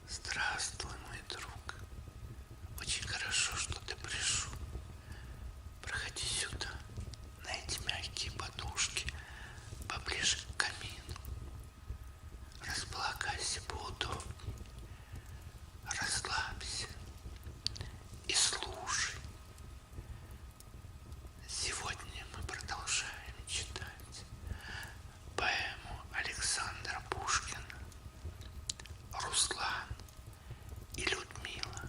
Здравствуй, мой друг. Очень хорошо, что ты пришел. Проходи сюда, на эти мягкие подушки, поближе к камину. Располагайся поудобнее, расслабься и слушай. Сегодня мы продолжаем читать поэму Александра Пушкина «Руслан и Людмила».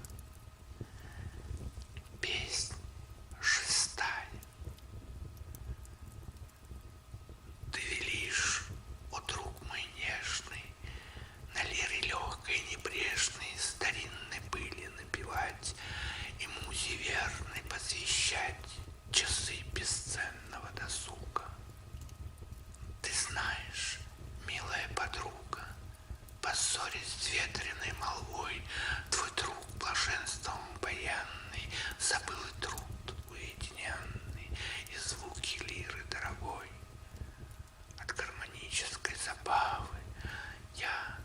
Песнь шестая. Ты велишь, о друг мой нежный, на лире легкой небрежной старинной пыли напевать и музе верной посвящать часы бесценного досуга. Ты знаешь, милая подруга, поссорясь с ветреной молвой, твой друг блаженством баянный забыл и труд уединенный, и звуки лиры дорогой. От гармонической забавы я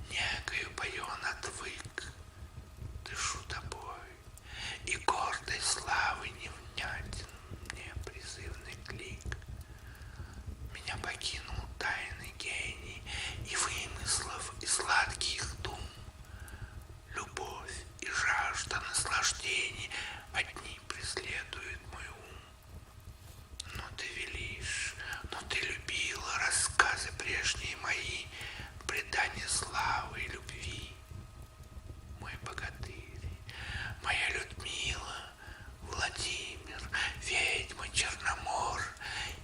негою поен отвык, дышу тобой, и гордой славы невнятен мне призывный клик. Меня покинул тайный гений и вымыслов, и сладких дум. Любовь и жажда наслаждений одни преследуют мой ум. Но ты велишь, но ты любила рассказы прежние мои, предания славы и любви. Мой богатырь, моя Людмила, Владимир, ведьма Черномор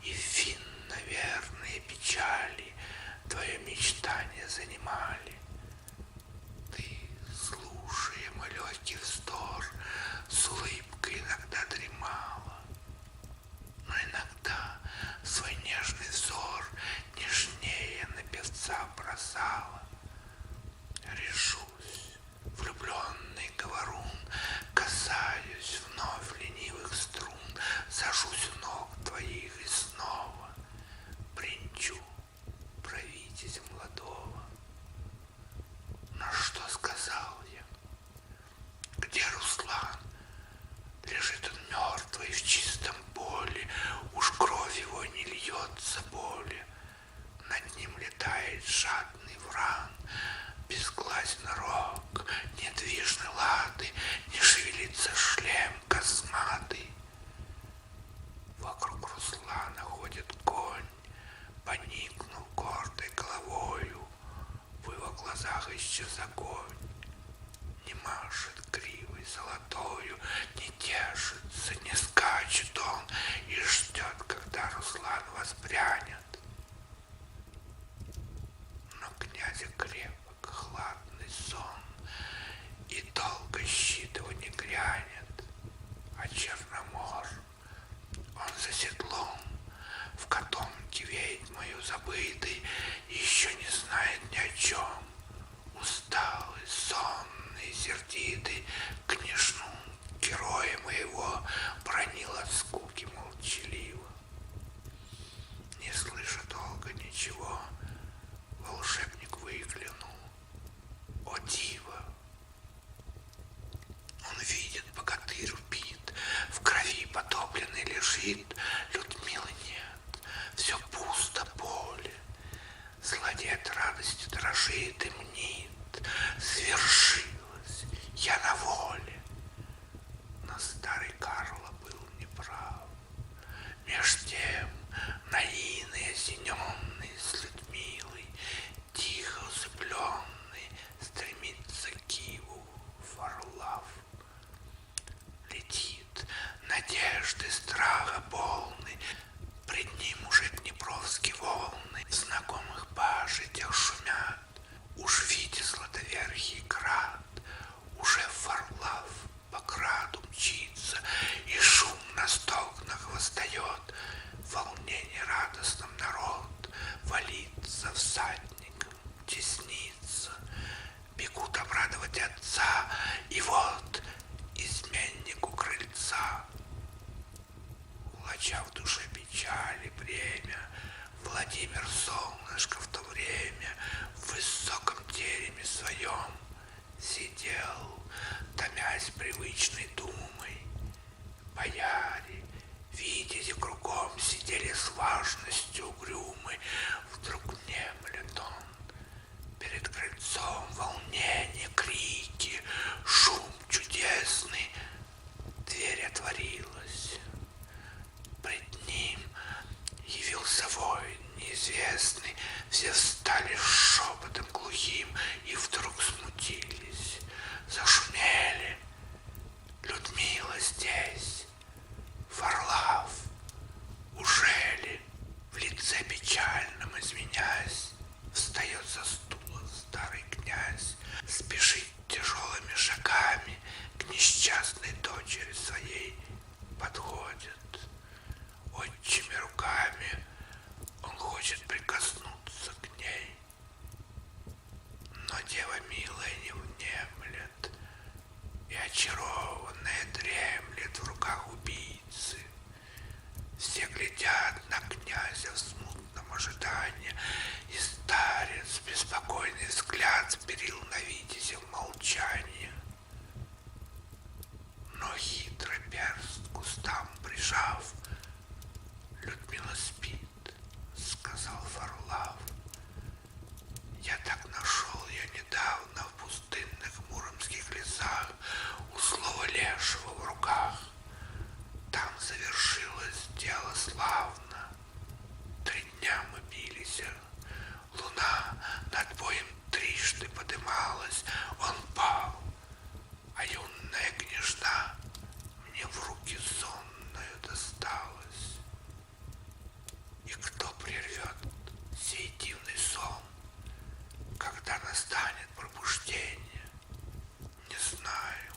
и финно-верные печали твое мечтание занимали. Ты, слушая мой легкий вздор, с улыбкой иногда дремала, но иногда свой нежный взор нежнее на певца бросала. Решусь, влюбленный говорун, касаюсь вновь ленивых струн, сажусь у ног твоих и снова бренчу про витязя молодого. Но что сказал я? Где Руслан? Лежит он мертвый в чистом поле, уж кровь его не льется боли. Над ним летает жадный вран, безглазен рог, недвижны латы, не шевелится шлем косматый. Вокруг Руслана ходит конь, поникнув гордой головою, в его глазах исчез огонь. Не машет кривой золотою, не тешится, не скачет он и ждет, когда Руслан воспрянет. Но князя крепок хладный сон, и долго щит его не грянет, а Черномор, он за седлом, в котомке ведьмою забытый, еще не знает ни о чем. Усталый, сонный, сердитый, княжну, героя моего, бранил от скуки молчаливо. Не слыша долго ничего, волшебник выглянул. О диво! Он видит, богатырь убит, в крови потопленный лежит, Людмилы нет, все пусто поле. Злодей от радости дрожит и мнит: свершилось, я на воле. Но старый Карло был неправ. Меж тем наивный, осененный, с Людмилой, тихо усыпленный, стремится к Киеву Варлав. Летит надежды, страха полный, пред ним уже днепровские волны, в знакомых пажитях шумят, уж видя златоверхий край. дева милая не внемлет, и очарованная дремлет в руках убийцы. Все глядят на князя в смутном ожидании, и старец беспокойный взгляд сперил на витязя в молчании. Но хитро перст к кустам прижав: «Людмила спит», — сказал Варлав. «Я так нашел ее недавно в пустынных муромских лесах у злого лешего в руках. Там завершилось дело славно. 3 дня мы бились. Луна над боем трижды подымалась, он пал, а юная княжна мне в руки сонную досталась. И кто прервет сей дивный сон, когда настанет пробуждение, не знаю.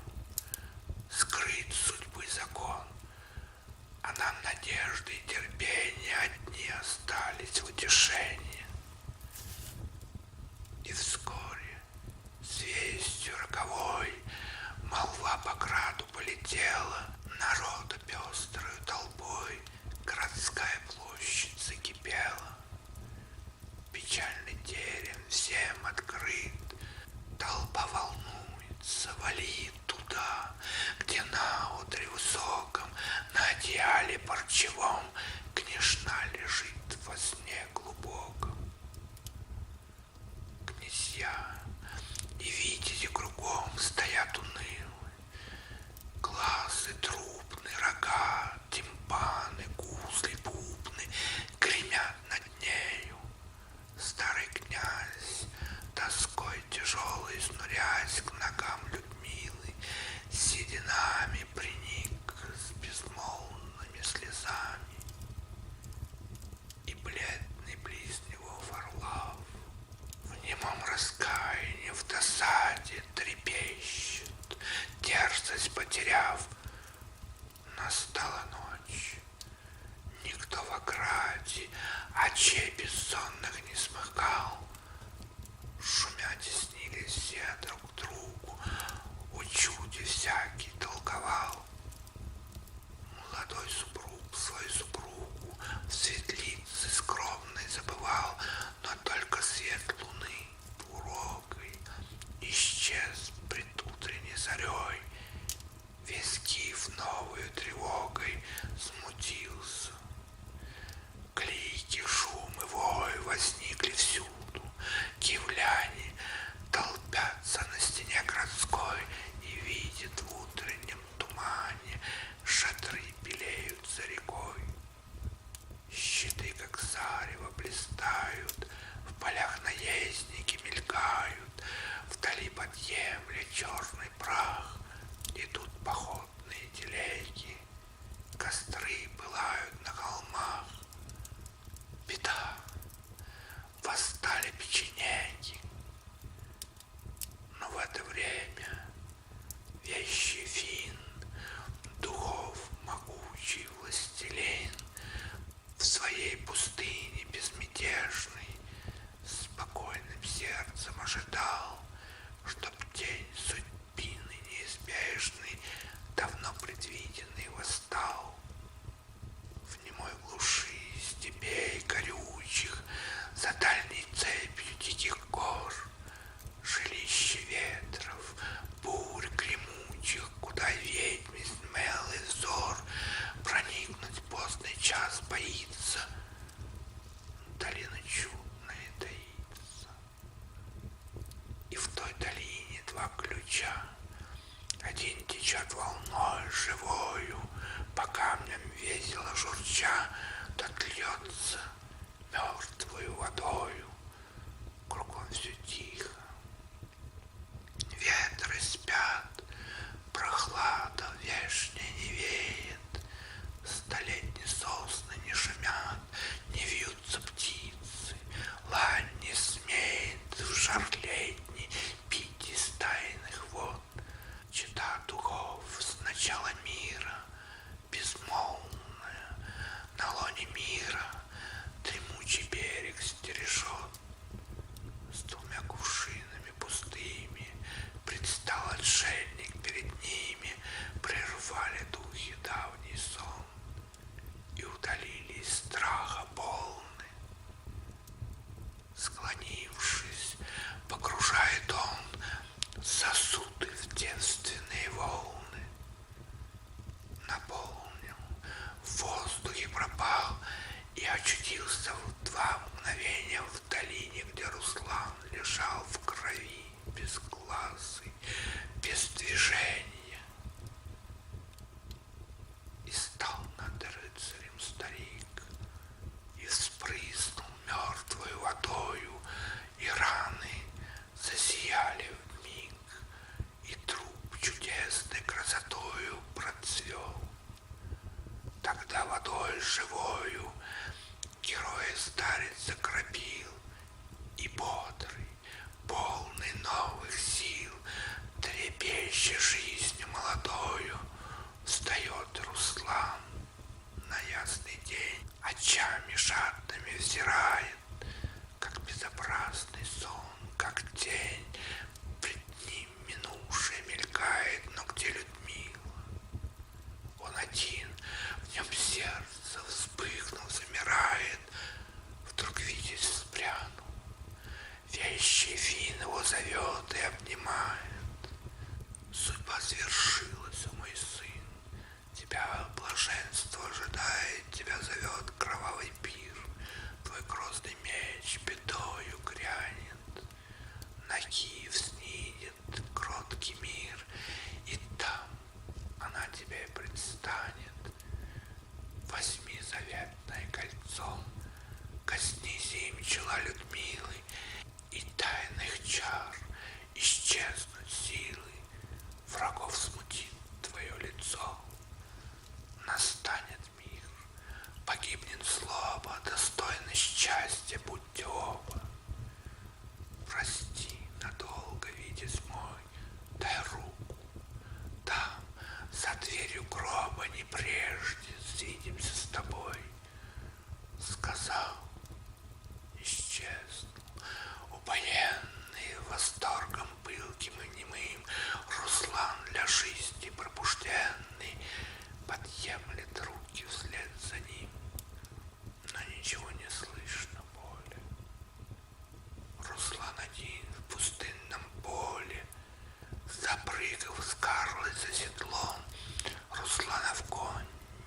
Скрыт судьбы закон, а нам надежды и терпения одни остались в утешении». И вскоре с вестью роковой молва по граду полетела, народа пестрою толпой городская площадь закипела. Печальный терем всем открыт, толпа волнуется, валит туда, где на одре высоком, на одеяле парчевом княжна лежит во сне глубоком. Князья и витязи кругом стоят унылы, глазы трубны, рога, тимпаны, гусли, бубны гремят над нею. Старый князь, тоской тяжелой снурясь к ногам Людмилы, сединами приник с безмолвными слезами. И бледный близ него Варлав в немом раскаянии, в досаде трепещет, дерзость потеряв. Настала ночь. Никто в ограде очей бессонных не смыкал. Шумя теснились все друг к другу, о чуде всякий толковал. Молодой супруг свою супругу в светлице скромной забывал, но только свет луны двурогой исчез пред утренней зарей. Весь Киев новою тревогой смутился. Клики, шум и вой возникли всюду. Киевляне толпятся на стене городской и видят в утреннем тумане шатры белеют за рекой. Щиты, как зарево, блистают, в полях наездники мелькают, вдали подъемля черный прах, идут походные телеги, костры пылают на холмах. Беда, восстали печенеги. Но в это время вещий Фин, духов могучий властелин, в своей пустыне безмятежной спокойным сердцем ожидал, чтоб день судьбины неизбежный, давно предвиденный, восстал. В немой глуши степей горючих, за дальней цепью диких гор, жилище ветров, бурь гремучих, куда ведьми смелый взор проникнуть поздний час боится, долина чудная таится. И в той долине 2 ключа, один течет волной живою, по камням весело журча, тот льется мертвою водою. Кругом все тихо, ветры спят, прохлада вешняя не веет, столетние сосны не шумят, не вьются птицы, лань не смеет в жар летний пить из тайных вод. Чета духов с начала мира, безмолвная, на лоне мира дремучий берег стережет. С 2 кувшинами спиной взирает, как безобразный сон, как тень, пред ним минувшая мелькает, но где Людмила? Он один, в нем сердце, вспыхнув, замирает, вдруг видит вспрянул. Вещий Фин его зовет и обнимает. Судьба свершилась, о мой сын, тебя блаженство ожидает, тебя зовет кровавый пир, твой грозный меч бедою грянет, на Киев снидет кроткий мир, и там она тебе предстанет. Возьми заветное кольцо, коснись им чела Людмилы, и тайных чар исчезнут силы, врагов смутит твое лицо. Настанет мир, погибнет злоба, достойны счастья будьте оба. Прости, надолго, видец мой, дай руку. Там, за дверью гроба, не прежде свидимся с тобой. Сказал, исчезнул, упоенный восторгом пылким и немым, Руслан для жизни пробужденный подъемлет руки вслед за ним, но ничего не слышно более. Руслан один в пустынном поле, запрыгав скарлать за седлом, Русланов конь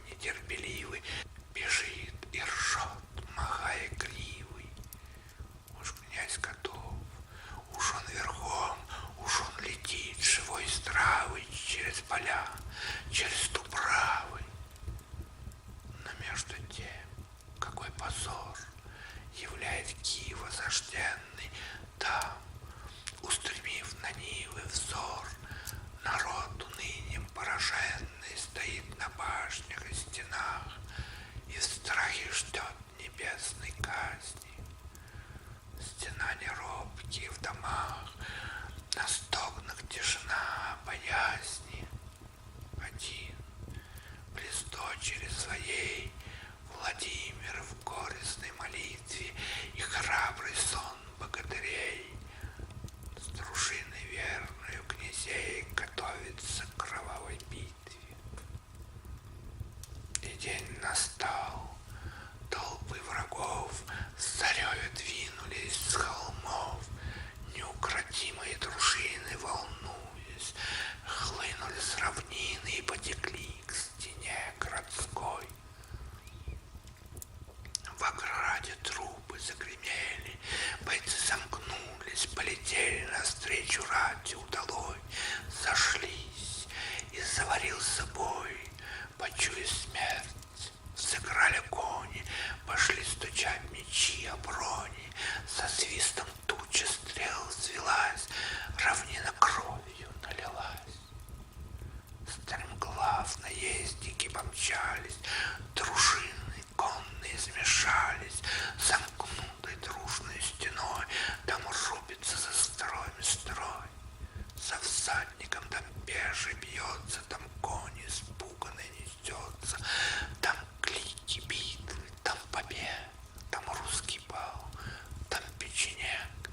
нетерпеливый бежит и ржет, махая гривой. Уж князь готов, уж он верхом, уж он летит живой и здравый через поля, через дубравы. Но между тем, какой позор являет Киев осажденный, там, устремив на Нивы взор, народ унынием пораженный стоит на башнях и стенах и в страхе ждет небесной казни. Стена неробкие в домах, на стогнах тишина боязни. Один, близ дочери своей, Владимир в горестной молитве и храбрый сон богатырей с дружиной верную князей готовится к кровавой битве. И день настал, толпы врагов с зарею двинулись с холмов, неукротимые дружины, волнуясь, хлынули с равнины и потекли к стене городской. В ограде трупы загремели, бойцы замкнулись, полетели навстречу рати удалой, сошлись, и заварился бой, почуя смерть, сыграли кони, пошли стучать мечи о брони, со свистом туча стрел взвелась, равнина кровью налилась. Стремглав наездники помчались, дружины конные смешались, замкнутой дружной стеной, там рубится за строем строй. За всадником там пеший бьется, там конь испуганный несется, там клики битвы, там побед, там русский бал, там печенек.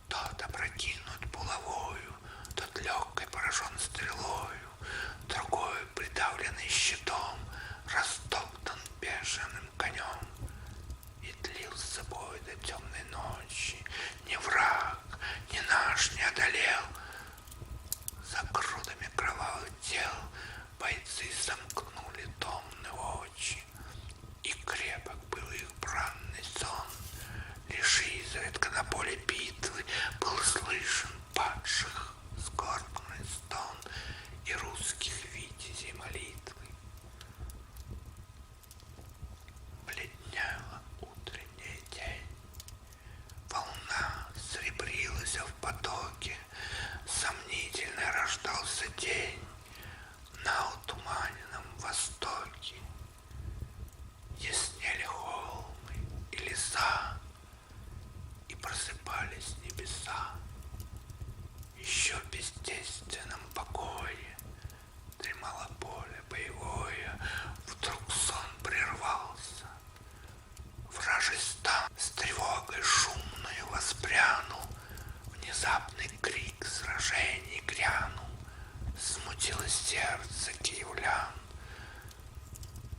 Тот опрокинут булавою, тот легкой поражен стрелою, другой, придавленный щитом, растоптан бешеным конем. И длился бой до темной ночи, ни враг, ни наш не одолел. За грудами кровавых тел бойцы замкнули томные очи, и крепок был их бранный сон. Лишь изредка на поле битвы был слышен падших скорбный стон и русских витязей молитвы. Бледнела утренняя тень, волна серебрилась в потоке, сомнительно рождался день на утуманенном востоке. Яснели холмы и леса, и просыпались небеса. Еще в бездейственном покое дремало поле боевое, вдруг сон прервался. Вражий Внезапный крик сражений грянул, смутилось сердце киевлян.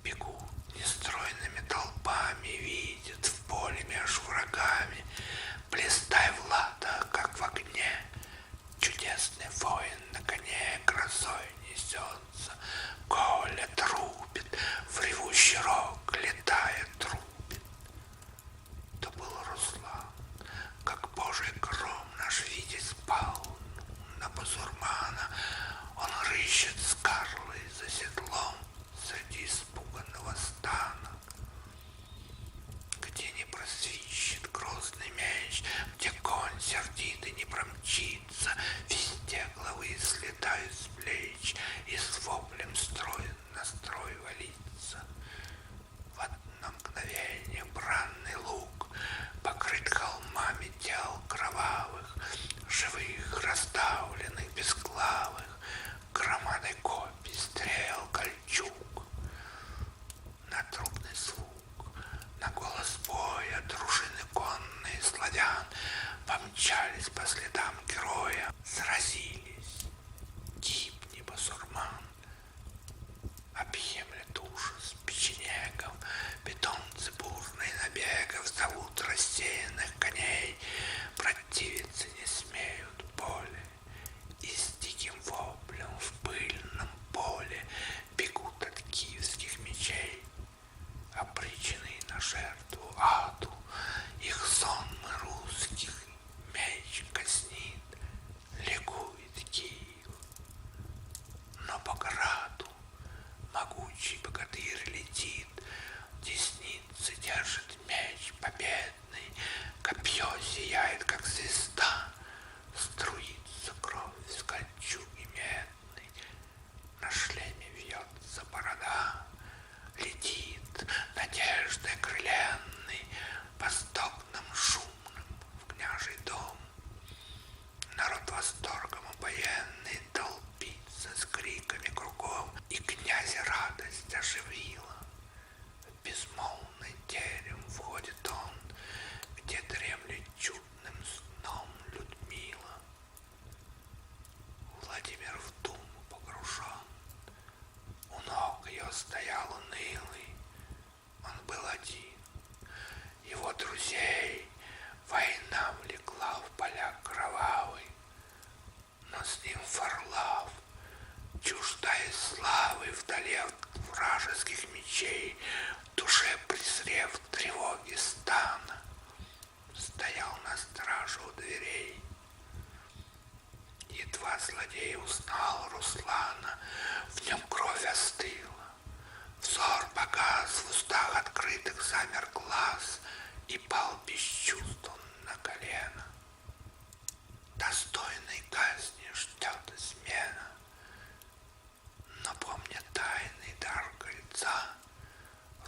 Бегут нестройными толпами, видят в поле меж врагами, блистай в латах, как в огне. Чудесный воин на коне грозой несется, Коля трубит, в ревущий рог летая трубит. То был Руслан, как божий гром наш витязь спал на бусурмана. Он рыщет с Карлой за седлом среди испуганного стана. Где не просвищет грозный меч, где конь сердитый не промчится, везде главы слетают с плеч, и с воплем строй на строй валится. В одно мгновение бранный луг покрыт холмами тел кровавых, живых, расставленных, бесглавых, громадой копий, стрел, кольчуг. На трубный звук, на голос боя дружины конные славян помчались по следам героя, сразились. Гибни, басурман! Объемлет ужас печенегов, питомцы бурные набегов зовут рассеянных коней, противиться не смеют боли, и с диким воплем в пыльном поле бегут от киевских мечей, обречены на жертву аду, их сонмы русских меч казнит, ликует Киев. Но по граду могучий богатырь летит, в деснице держит меч победный, копье сияет, как звезда, струится кровь с кольчуги медной, на шлеме вьется борода, летит надеждой крыленной по стокнам шумным в княжий дом. Народ восторгом упоенный толпится с криками кругом, и князя радость оживила. В безмолвный терем входит он, где дремлет чудным сном Людмила. Владимир в думу погружен, у ног ее стоял унылый. Он был один, его друзей война влекла в поля кровавый, но с ним Варлав, чуждаясь славы вдали от вражеских мечей, в душе презрев тревоги стана, стоял на страже у дверей. Едва злодей узнал Руслана, в нем кровь остыла, взор погас, в устах открытых замер глаз, и пал без чувств он на колено. Достойной казни ждет измена, но помня тайный дар горца,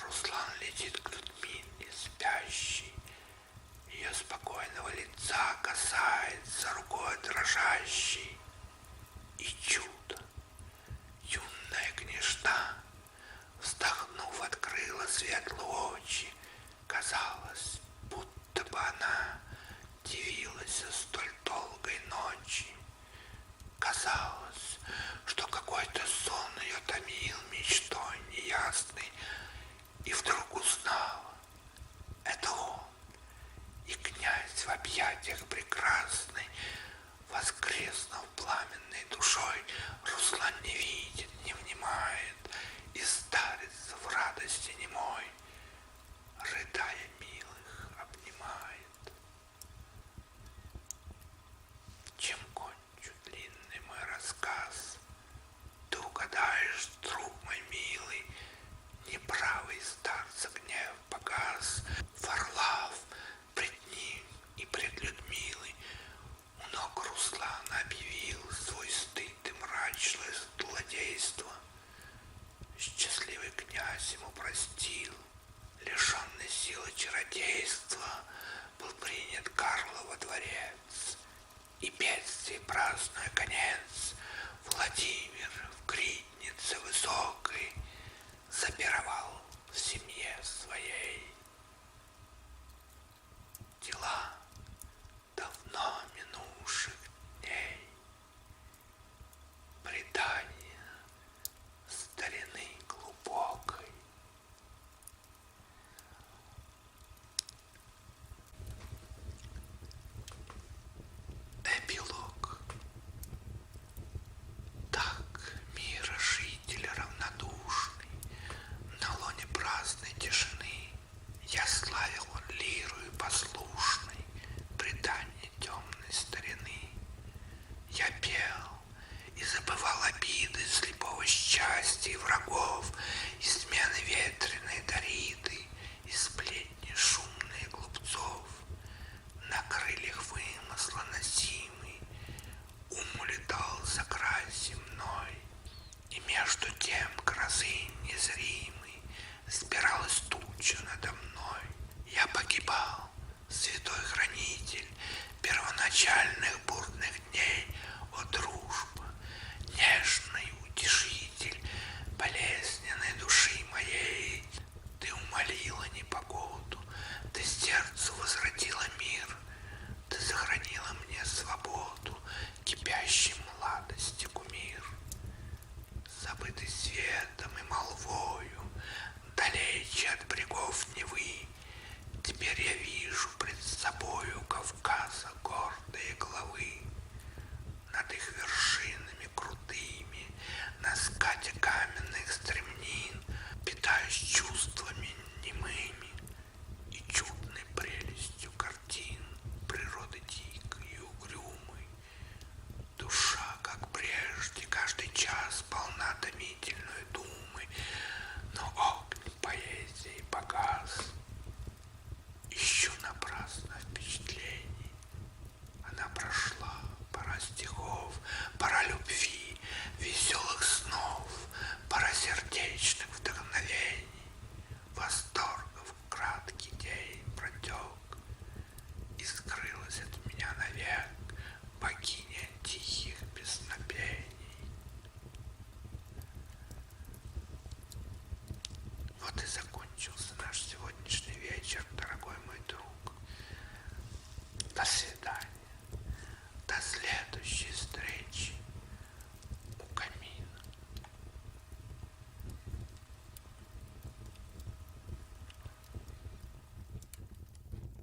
Руслан летит к Людмиле спящей, ее спокойного лица касается рукой дрожащей. И чудо! Юная княжна, вздохнув, открыла светлые очи. Казалось, будто бы она дивилась столь долгой ночи. Казалось, что какой-то сон ее томил мечтой неясной, и вдруг узнала — это он. И князь в объятиях прекрасной, воскреснув пламенной душой, Руслан не видит, не внимает, и старец в радости немой, рыдая, милых обнимает. Чем кончу длинный мой рассказ, ты угадаешь, друг мой милый, неправый старца гнев погас. Варлав пред ним и пред Людмилой у ног Руслана объявил свой стыд и мрачное злодейство. Счастливый князь ему простил, лишенный силы чародейства, был принят Карла во дворец, и бедствие празднуя конец, Владимир в гриднице высокой запировал в семье своей. Дела давно минувших До свидания.